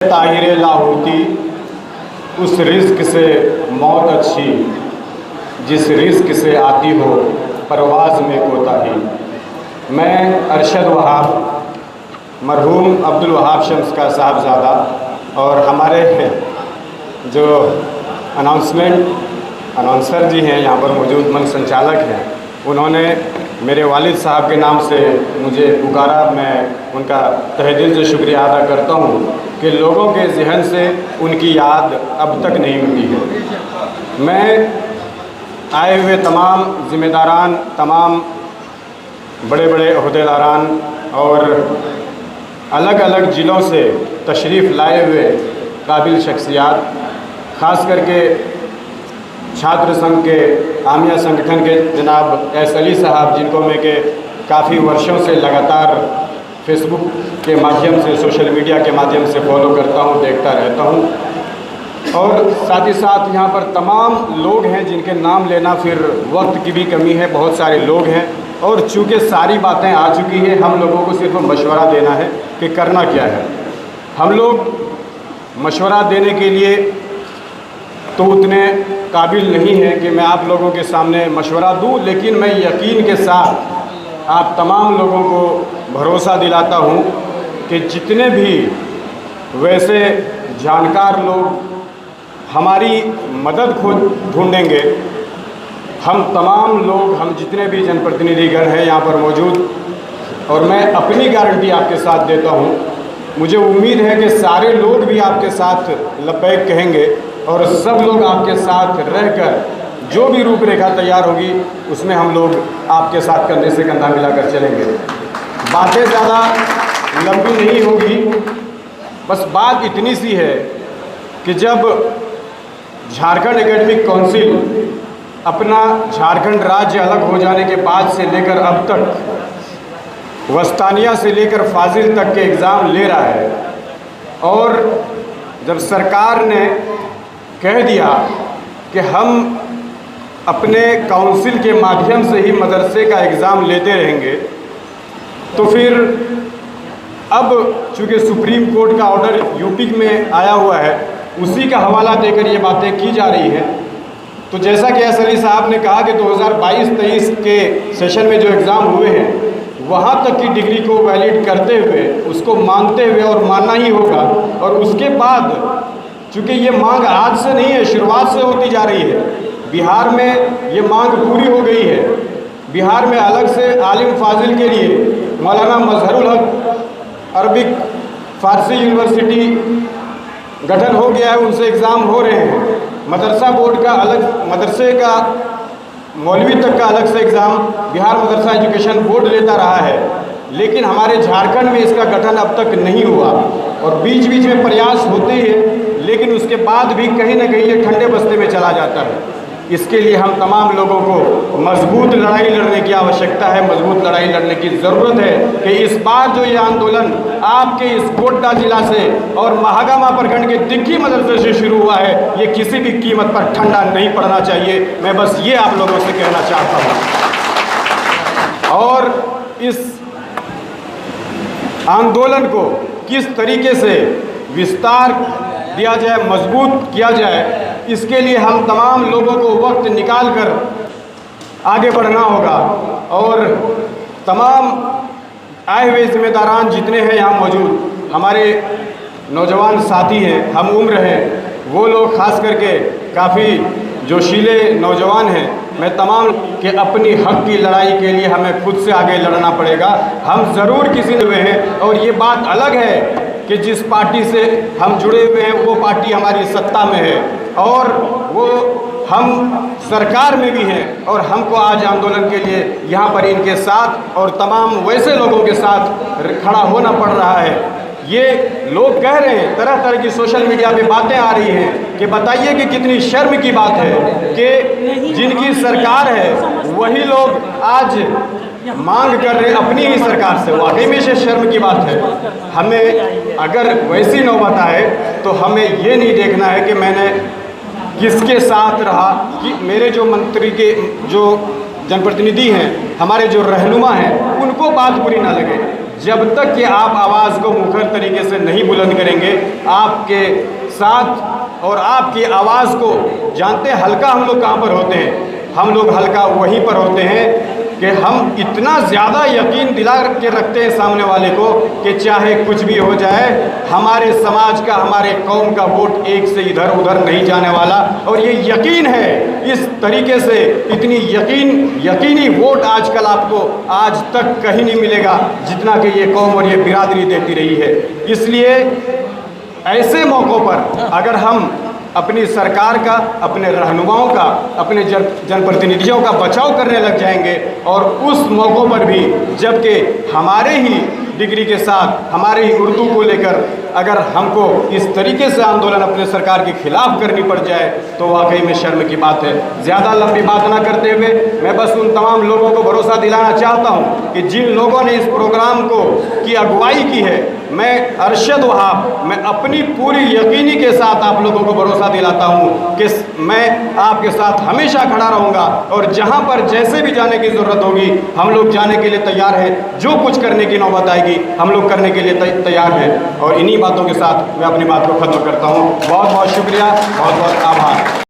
ताहिर लाहौती उस रिस्क से मौत अच्छी जिस रिस्क से आती हो परवाज़ में कोताही। मैं अरशद वहाब मरहूम अब्दुल वहाब शम्स का साहबजादा और हमारे जो अनाउंसर जी हैं यहाँ पर मौजूद मंच संचालक हैं, उन्होंने मेरे वालिद साहब के नाम से मुझे पुकारा। मैं उनका तहे दिल से शुक्रिया अदा करता हूँ कि लोगों के जहन से उनकी याद अब तक नहीं मिटी है। मैं आए हुए तमाम ज़िम्मेदारान, तमाम बड़े बड़े अहदेदारान और अलग अलग ज़िलों से तशरीफ़ लाए हुए काबिल शख्सियात, ख़ास करके छात्र संघ के आमिया संगठन के जनाब एस अली साहब, जिनको मैं के काफ़ी वर्षों से लगातार फेसबुक के माध्यम से, सोशल मीडिया के माध्यम से फॉलो करता हूँ, देखता रहता हूँ। और साथ ही साथ यहाँ पर तमाम लोग हैं जिनके नाम लेना फिर वक्त की भी कमी है, बहुत सारे लोग हैं। और चूँकि सारी बातें आ चुकी हैं, हम लोगों को सिर्फ मशवरा देना है कि करना क्या है। हम लोग मशवरा देने के लिए तो उतने काबिल नहीं हैं कि मैं आप लोगों के सामने मशवरा दूं, लेकिन मैं यकीन के साथ आप तमाम लोगों को भरोसा दिलाता हूं कि जितने भी वैसे जानकार लोग हमारी मदद को ढूंढेंगे, हम तमाम लोग, हम जितने भी जनप्रतिनिधिगण हैं यहाँ पर मौजूद, और मैं अपनी गारंटी आपके साथ देता हूँ, मुझे उम्मीद है कि सारे लोग भी आपके साथ लब्बैक कहेंगे और सब लोग आपके साथ रहकर जो भी रूपरेखा तैयार होगी उसमें हम लोग आपके साथ कंधे से कंधा मिलाकर चलेंगे। बातें ज़्यादा लंबी नहीं होगी, बस बात इतनी सी है कि जब झारखंड एकेडमिक काउंसिल अपना झारखंड राज्य अलग हो जाने के बाद से लेकर अब तक वस्तानिया से लेकर फाजिल तक के एग्ज़ाम ले रहा है, और जब सरकार ने कह दिया कि हम अपने काउंसिल के माध्यम से ही मदरसे का एग्ज़ाम लेते रहेंगे, तो फिर अब चूँकि सुप्रीम कोर्ट का ऑर्डर यूपी में आया हुआ है, उसी का हवाला देकर ये बातें की जा रही हैं। तो जैसा कि एस अली साहब ने कहा कि 2022-23 के सेशन में जो एग्ज़ाम हुए हैं, वहाँ तक की डिग्री को वैलिड करते हुए, उसको मानते हुए, और मानना ही होगा। और उसके बाद चूँकि ये मांग आज से नहीं है, शुरुआत से होती जा रही है। बिहार में ये मांग पूरी हो गई है। बिहार में अलग से आलिम फाजिल के लिए मौलाना मजहरुल हक अरबिक फ़ारसी यूनिवर्सिटी गठन हो गया है, उनसे एग्ज़ाम हो रहे हैं। मदरसा बोर्ड का अलग, मदरसे का मौलवी तक का अलग से एग्ज़ाम बिहार मदरसा एजुकेशन बोर्ड लेता रहा है, लेकिन हमारे झारखंड में इसका गठन अब तक नहीं हुआ। और बीच बीच में प्रयास होते हैं, लेकिन उसके बाद भी कहीं ना कहीं ये ठंडे बस्ते में चला जाता है। इसके लिए हम तमाम लोगों को मजबूत लड़ाई लड़ने की आवश्यकता है, मजबूत लड़ाई लड़ने की ज़रूरत है कि इस बार जो ये आंदोलन आपके इस गोड्डा ज़िला से और महागामा प्रखंड के दिग्घी मदरसे से शुरू हुआ है, ये किसी भी कीमत पर ठंडा नहीं पड़ना चाहिए। मैं बस ये आप लोगों से कहना चाहता हूँ। और इस आंदोलन को किस तरीके से विस्तार दिया जाए, मजबूत किया जाए, इसके लिए हम तमाम लोगों को वक्त निकाल कर आगे बढ़ना होगा। और तमाम आए हुए ज़िम्मेदारान जितने हैं यहाँ मौजूद, हमारे नौजवान साथी हैं, हम उम्र हैं, वो लोग खास करके काफ़ी जोशीले नौजवान हैं। मैं तमाम के अपनी हक की लड़ाई के लिए हमें खुद से आगे लड़ना पड़ेगा। हम ज़रूर किसी हुए हैं, और ये बात अलग है कि जिस पार्टी से हम जुड़े हुए हैं वो पार्टी हमारी सत्ता में है, और वो हम सरकार में भी हैं, और हमको आज आंदोलन के लिए यहाँ पर इनके साथ और तमाम वैसे लोगों के साथ खड़ा होना पड़ रहा है। ये लोग कह रहे हैं, तरह तरह की सोशल मीडिया पे बातें आ रही हैं कि बताइए कि कितनी शर्म की बात है कि जिनकी सरकार है वही लोग आज मांग कर रहे अपनी ही सरकार से। वाकई में से शर्म की बात है। हमें अगर वैसी नौबत आए तो हमें ये नहीं देखना है कि मैंने किसके साथ रहा, कि मेरे जो मंत्री के जो जनप्रतिनिधि हैं, हमारे जो रहनुमा हैं, उनको बात बुरी ना लगे। जब तक कि आप आवाज़ को मुखर तरीके से नहीं बुलंद करेंगे, आपके साथ और आपकी आवाज़ को जानते हैं हल्का हम लोग कहाँ पर होते हैं? हम लोग हल्का वहीं पर होते हैं कि हम इतना ज़्यादा यकीन दिला के रखते हैं सामने वाले को कि चाहे कुछ भी हो जाए, हमारे समाज का, हमारे कौम का वोट एक से इधर उधर नहीं जाने वाला। और ये यकीन है, इस तरीके से इतनी यकीनी वोट आजकल आपको आज तक कहीं नहीं मिलेगा जितना कि ये कौम और ये बिरादरी देती रही है। इसलिए ऐसे मौक़ों पर अगर हम अपनी सरकार का, अपने रहनुमाओं का, अपने जनप्रतिनिधियों का बचाव करने लग जाएंगे और उस मौक़ों पर भी जबकि हमारे ही डिग्री के साथ, हमारे ही उर्दू को लेकर अगर हमको इस तरीके से आंदोलन अपने सरकार के खिलाफ करनी पड़ जाए तो वाकई में शर्म की बात है। ज़्यादा लंबी बात ना करते हुए मैं बस उन तमाम लोगों को भरोसा दिलाना चाहता हूँ कि जिन लोगों ने इस प्रोग्राम को की अगुवाई की है, मैं अरशद वहाब, मैं अपनी पूरी यकीनी के साथ आप लोगों को भरोसा दिलाता हूँ कि मैं आपके साथ हमेशा खड़ा रहूँगा और जहाँ पर जैसे भी जाने की ज़रूरत होगी हम लोग जाने के लिए तैयार हैं। जो कुछ करने की नौबत आएगी हम लोग करने के लिए तैयार हैं। और इन्हीं बातों के साथ मैं अपनी बात को ख़त्म करता हूँ। बहुत बहुत शुक्रिया, बहुत बहुत आभार।